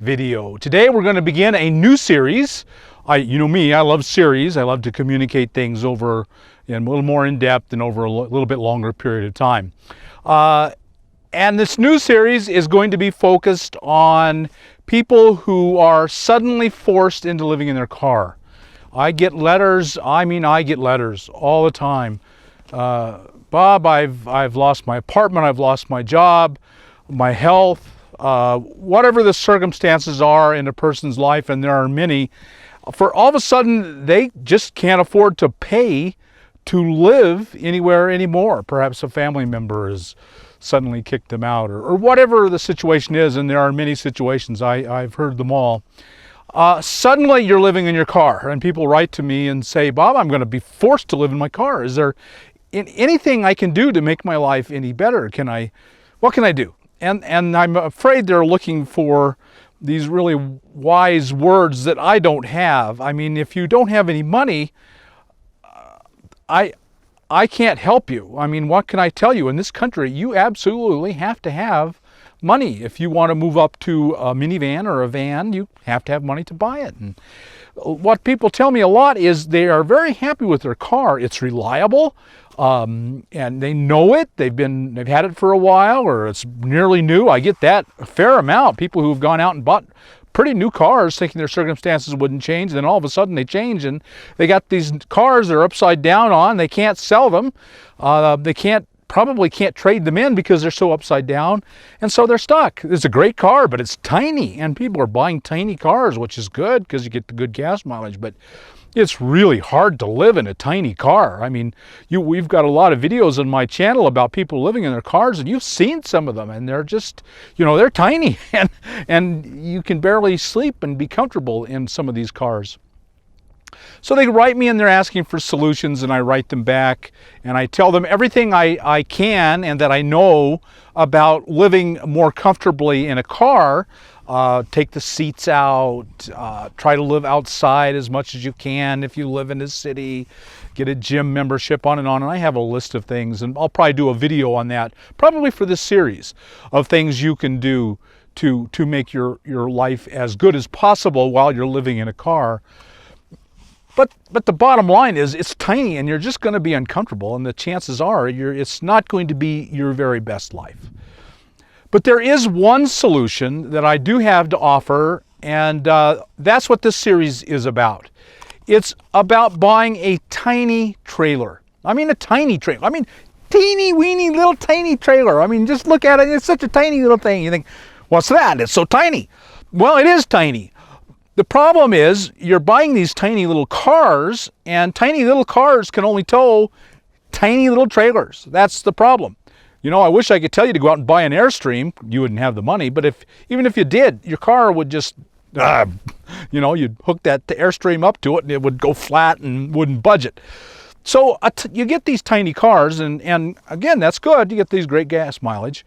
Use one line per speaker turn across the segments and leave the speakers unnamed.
video. Today we're going to begin a new series. You know me, I love series. I love to communicate things over in a little more in depth and over a little bit longer period of time. And this new series is going to be focused on people who are suddenly forced into living in their car. I get letters, I get letters all the time. Bob, I've lost my apartment, I've lost my job, my health, whatever the circumstances are in a person's life, and there are many, for all of a sudden they just can't afford to pay to live anywhere anymore. Perhaps a family member has suddenly kicked them out, or whatever the situation is, and there are many situations, I've heard them all. Suddenly you're living in your car, and people write to me and say, Bob, I'm going to be forced to live in my car. Is there anything I can do to make my life any better? What can I do? And I'm afraid they're looking for these really wise words that I don't have. I mean, if you don't have any money, I can't help you. I mean, what can I tell you? In this country, you absolutely have to have money. If you want to move up to a minivan or a van, you have to have money to buy it. And what people tell me a lot is they are very happy with their car. It's reliable, and they know it. They've had it for a while, or it's nearly new. I get that a fair amount. People who've gone out and bought pretty new cars thinking their circumstances wouldn't change, and then all of a sudden they change, and they got these cars they're upside down on. They can't sell them. They probably can't trade them in because they're so upside down, and so they're stuck. It's a great car, but it's tiny, and people are buying tiny cars, which is good because you get the good gas mileage, but it's really hard to live in a tiny car. I mean, we've got a lot of videos on my channel about people living in their cars, and you've seen some of them, and they're just, they're tiny, and you can barely sleep and be comfortable in some of these cars. So they write me and they're asking for solutions, and I write them back and I tell them everything I can and that I know about living more comfortably in a car. Take the seats out, try to live outside as much as you can if you live in a city, get a gym membership, on. And I have a list of things, and I'll probably do a video on that, probably for this series, of things you can do to make your life as good as possible while you're living in a car. But the bottom line is it's tiny, and you're just going to be uncomfortable, and the chances are it's not going to be your very best life. But there is one solution that I do have to offer, and that's what this series is about. It's about buying a tiny trailer. I mean, a tiny trailer. I mean, teeny weeny little tiny trailer. I mean, just look at it. It's such a tiny little thing. You think, what's that? It's so tiny. Well, it is tiny. The problem is you're buying these tiny little cars, and tiny little cars can only tow tiny little trailers. That's the problem. I wish I could tell you to go out and buy an Airstream. You wouldn't have the money, but even if you did, your car would just, you'd hook that Airstream up to it and it would go flat and wouldn't budge it. So you get these tiny cars, and again, that's good. You get these great gas mileage,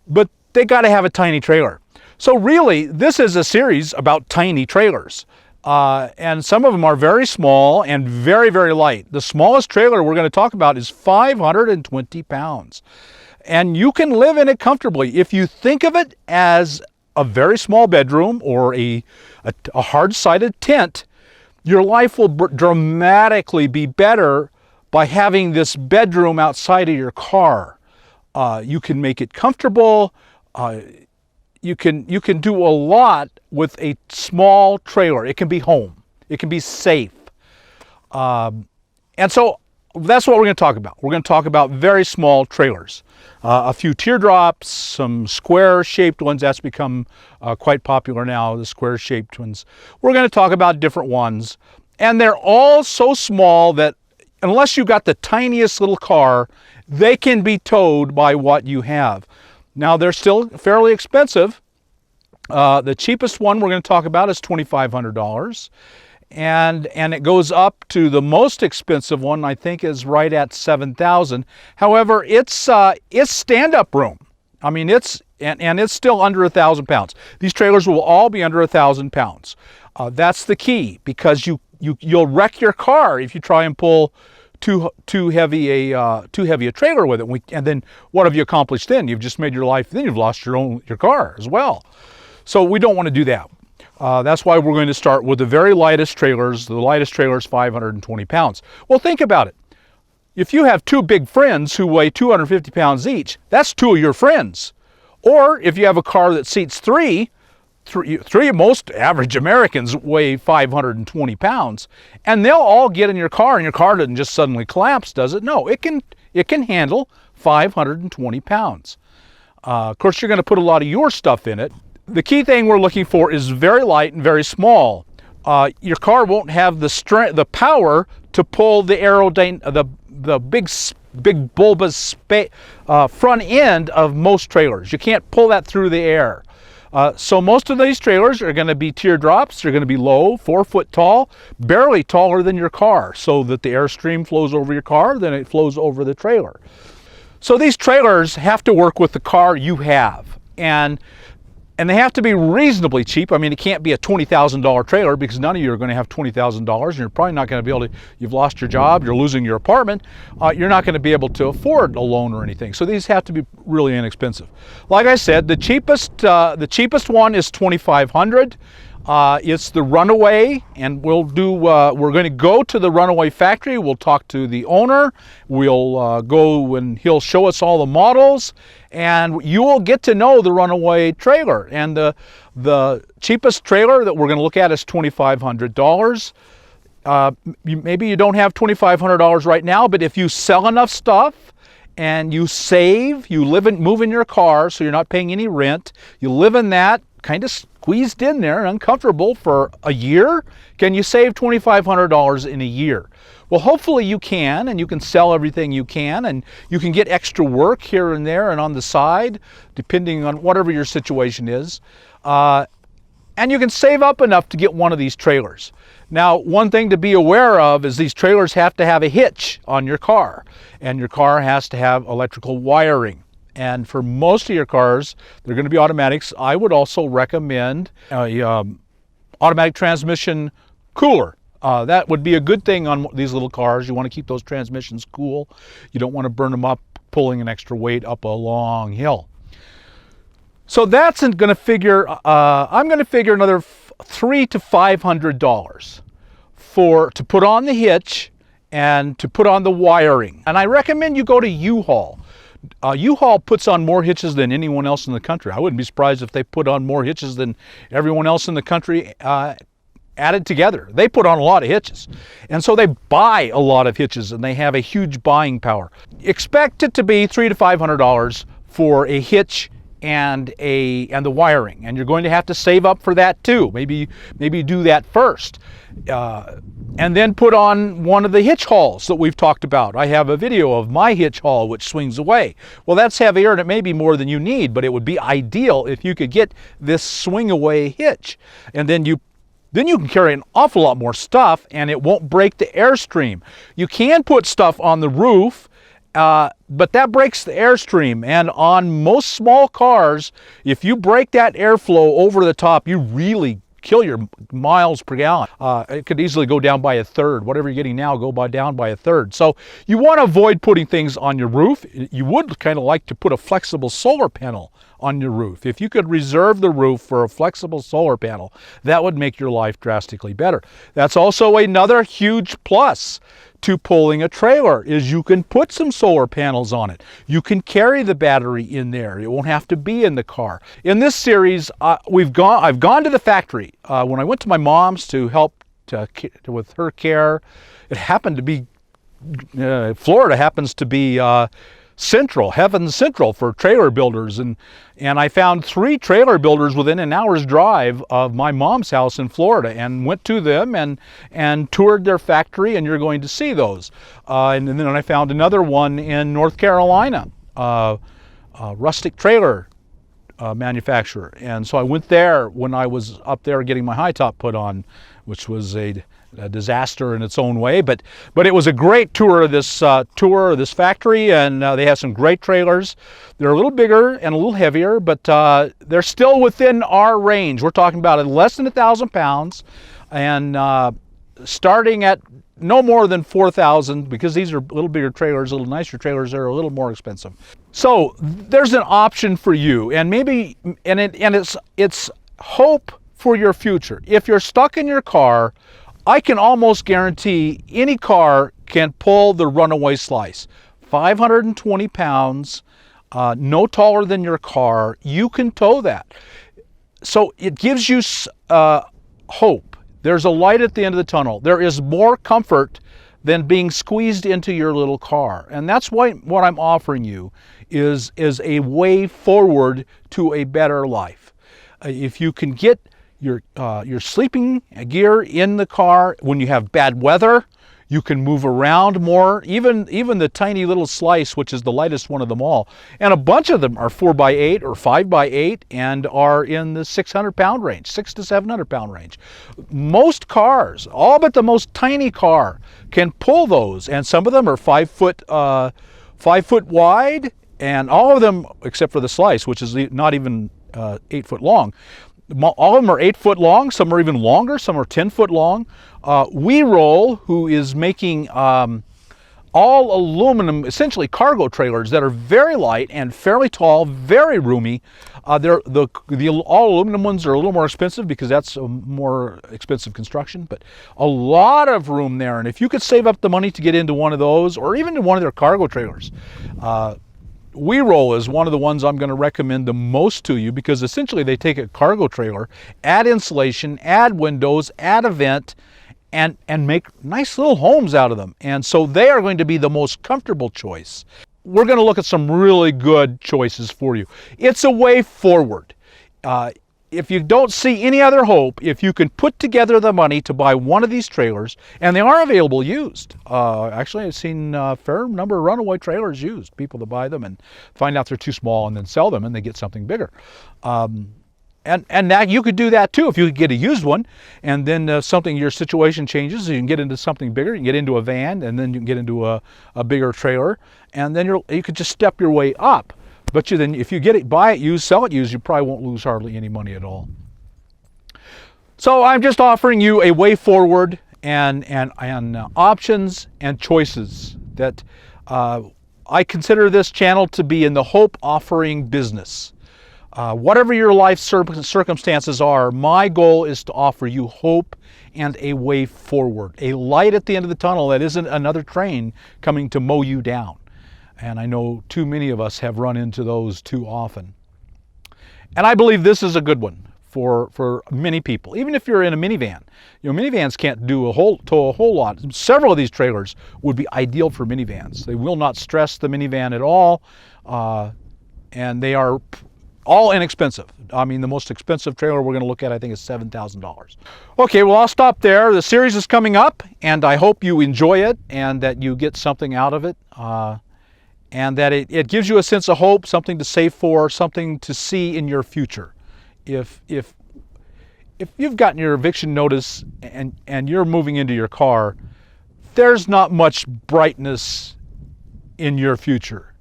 but they got to have a tiny trailer. So really, this is a series about tiny trailers. And some of them are very small and very, very light. The smallest trailer we're going to talk about is 520 pounds. And you can live in it comfortably. If you think of it as a very small bedroom or a hard-sided tent, your life will dramatically be better by having this bedroom outside of your car. You can make it comfortable. You can do a lot with a small trailer. It can be home. It can be safe. And so that's what we're going to talk about. We're going to talk about very small trailers. A few teardrops, some square-shaped ones. That's become quite popular now, the square-shaped ones. We're going to talk about different ones. And they're all so small that unless you got the tiniest little car, they can be towed by what you have. Now, they're still fairly expensive. The cheapest one we're going to talk about is $2,500. And it goes up to the most expensive one, I think, is right at $7,000. However, it's stand-up room. I mean, it's still under 1,000 pounds. These trailers will all be under 1,000 pounds. That's the key, because you'll wreck your car if you try and pull too heavy a trailer with it. And then what have you accomplished then? You've just made your life. Then you've lost your car as well. So we don't want to do that. That's why we're going to start with the very lightest trailers. The lightest trailer is 520 pounds. Well, think about it. If you have two big friends who weigh 250 pounds each, that's two of your friends. Or if you have a car that seats three, most average Americans weigh 520 pounds, and they'll all get in your car, and your car doesn't just suddenly collapse, does it? No, it can handle 520 pounds. Of course, you're going to put a lot of your stuff in it. The key thing we're looking for is very light and very small. Your car won't have the strength, the power to pull the big bulbous front end of most trailers. You can't pull that through the air. So most of these trailers are going to be teardrops. They're going to be low, 4 foot tall, barely taller than your car, so that the airstream flows over your car, then it flows over the trailer. So these trailers have to work with the car you have, and they have to be reasonably cheap. I mean, it can't be a $20,000 trailer, because none of you are going to have $20,000, and you're probably not going to be able to, you've lost your job, you're losing your apartment, you're not going to be able to afford a loan or anything. So these have to be really inexpensive. Like I said, the cheapest one is $2,500. It's the Runaway, and we're going to go to the Runaway factory. We'll talk to the owner. We'll go and he'll show us all the models, and you will get to know the Runaway trailer. And the cheapest trailer that we're going to look at is $2,500. Maybe you don't have $2,500 right now, but if you sell enough stuff and you save, move in your car, so you're not paying any rent, you live in that, kind of squeezed in there and uncomfortable for a year, can you save $2,500 in a year? Well, hopefully you can, and you can sell everything you can, and you can get extra work here and there and on the side, depending on whatever your situation is. And you can save up enough to get one of these trailers. Now, one thing to be aware of is these trailers have to have a hitch on your car, and your car has to have electrical wiring. And for most of your cars, they're going to be automatics. I would also recommend automatic transmission cooler. That would be a good thing on these little cars. You want to keep those transmissions cool. You don't want to burn them up pulling an extra weight up a long hill. So that's going to figure, I'm going to figure another $300 to $500 to put on the hitch and to put on the wiring. And I recommend you go to U-Haul. U-Haul puts on more hitches than anyone else in the country. I wouldn't be surprised if they put on more hitches than everyone else in the country added together. They put on a lot of hitches. And so they buy a lot of hitches, and they have a huge buying power. Expect it to be $300 to $500 for a hitch and the wiring, and you're going to have to save up for that too. Maybe do that first, and then put on one of the hitch hauls that we've talked about. I have a video of my hitch haul which swings away. Well, that's heavier and it may be more than you need, but it would be ideal if you could get this swing away hitch, and then you can carry an awful lot more stuff, and it won't break the airstream. You can put stuff on the roof, but that breaks the airstream, and on most small cars, if you break that airflow over the top, you really kill your miles per gallon. It could easily go down by a third. Whatever you're getting now, down by a third. So you want to avoid putting things on your roof. You would kind of like to put a flexible solar panel on your roof. If you could reserve the roof for a flexible solar panel, that would make your life drastically better. That's also another huge plus to pulling a trailer, is you can put some solar panels on it. You can carry the battery in there. It won't have to be in the car. In this series, I've gone to the factory. When I went to my mom's to help with her care, it happened to be, Florida happens to be heaven central for trailer builders, and I found 3 trailer builders within an hour's drive of my mom's house in Florida, and went to them and toured their factory, and you're going to see those. And then I found another one in North Carolina, rustic trailer manufacturer, and so I went there when I was up there getting my high top put on, which was a disaster in its own way, but it was a great tour of this factory, and they have some great trailers. They're a little bigger and a little heavier, but they're still within our range. We're talking about less than 1,000 pounds, and starting at no more than 4,000, because these are a little bigger trailers, a little nicer trailers. They're a little more expensive. So there's an option for you, and it's hope for your future. If you're stuck in your car, I can almost guarantee any car can pull the runaway slice. 520 pounds, no taller than your car, you can tow that. So it gives you hope. There's a light at the end of the tunnel. There is more comfort than being squeezed into your little car. And that's why what I'm offering you is a way forward to a better life. If you can get your sleeping gear in the car when you have bad weather, you can move around more, even the tiny little slice, which is the lightest one of them all. And a bunch of them are 4x8 or 5x8 and are in the 600 pound range, 600 to 700 pound range. Most cars, all but the most tiny car, can pull those. And some of them are 5 foot wide, and all of them, except for the slice, which is not even 8 foot long, all of them are 8 foot long, some are even longer, some are 10 foot long. We Roll, who is making all aluminum, essentially cargo trailers that are very light and fairly tall, very roomy. The all aluminum ones are a little more expensive because that's a more expensive construction, but a lot of room there. And if you could save up the money to get into one of those, or even in one of their cargo trailers, We Roll is one of the ones I'm going to recommend the most to you, because essentially they take a cargo trailer, add insulation, add windows, add a vent, and make nice little homes out of them. And so they are going to be the most comfortable choice. We're going to look at some really good choices for you. It's a way forward. If you don't see any other hope, if you can put together the money to buy one of these trailers, and they are available used. Actually, I've seen a fair number of runaway trailers used. People that buy them and find out they're too small and then sell them and they get something bigger. And that you could do that too if you could get a used one, and then your situation changes, you can get into something bigger. You can get into a van, and then you can get into a bigger trailer, and then you could just step your way up. But then if you buy it used, sell it used, you probably won't lose hardly any money at all. So I'm just offering you a way forward and options and choices that I consider this channel to be in the hope offering business. Whatever your life circumstances are, my goal is to offer you hope and a way forward, a light at the end of the tunnel that isn't another train coming to mow you down. And I know too many of us have run into those too often. And I believe this is a good one for many people, even if you're in a minivan. You know, minivans can't do a whole lot. Several of these trailers would be ideal for minivans. They will not stress the minivan at all, and they are all inexpensive. I mean, the most expensive trailer we're going to look at, I think, is $7,000. Okay, well, I'll stop there. The series is coming up, and I hope you enjoy it and that you get something out of it. And that it gives you a sense of hope, something to save for, something to see in your future. If you've gotten your eviction notice and you're moving into your car, there's not much brightness in your future.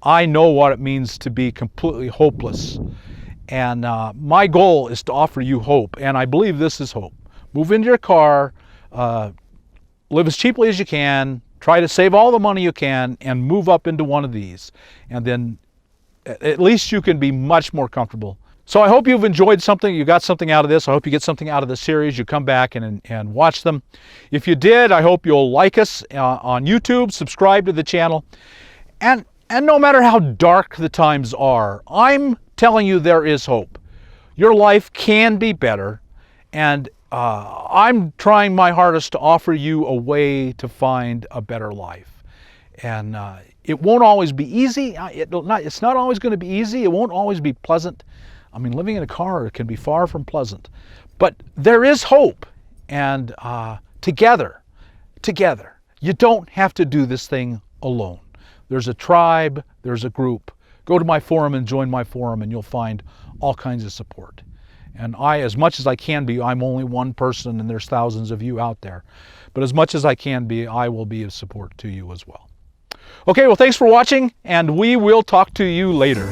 I know what it means to be completely hopeless. And my goal is to offer you hope, and I believe this is hope. Move into your car, live as cheaply as you can, try to save all the money you can, and move up into one of these. And then at least you can be much more comfortable. So I hope you've enjoyed something, you got something out of this. I hope you get something out of the series. You come back and watch them. If you did, I hope you'll like us on YouTube, subscribe to the channel. And no matter how dark the times are, I'm telling you there is hope. Your life can be better, and I'm trying my hardest to offer you a way to find a better life. And it won't always be easy. It's not always going to be easy. It won't always be pleasant. I mean, living in a car can be far from pleasant. But there is hope. And together, you don't have to do this thing alone. There's a tribe, there's a group. Go to my forum and join my forum, and you'll find all kinds of support. And as much as I can be, I'm only one person and there's thousands of you out there. But as much as I can be, I will be of support to you as well. Okay, well, thanks for watching, and we will talk to you later.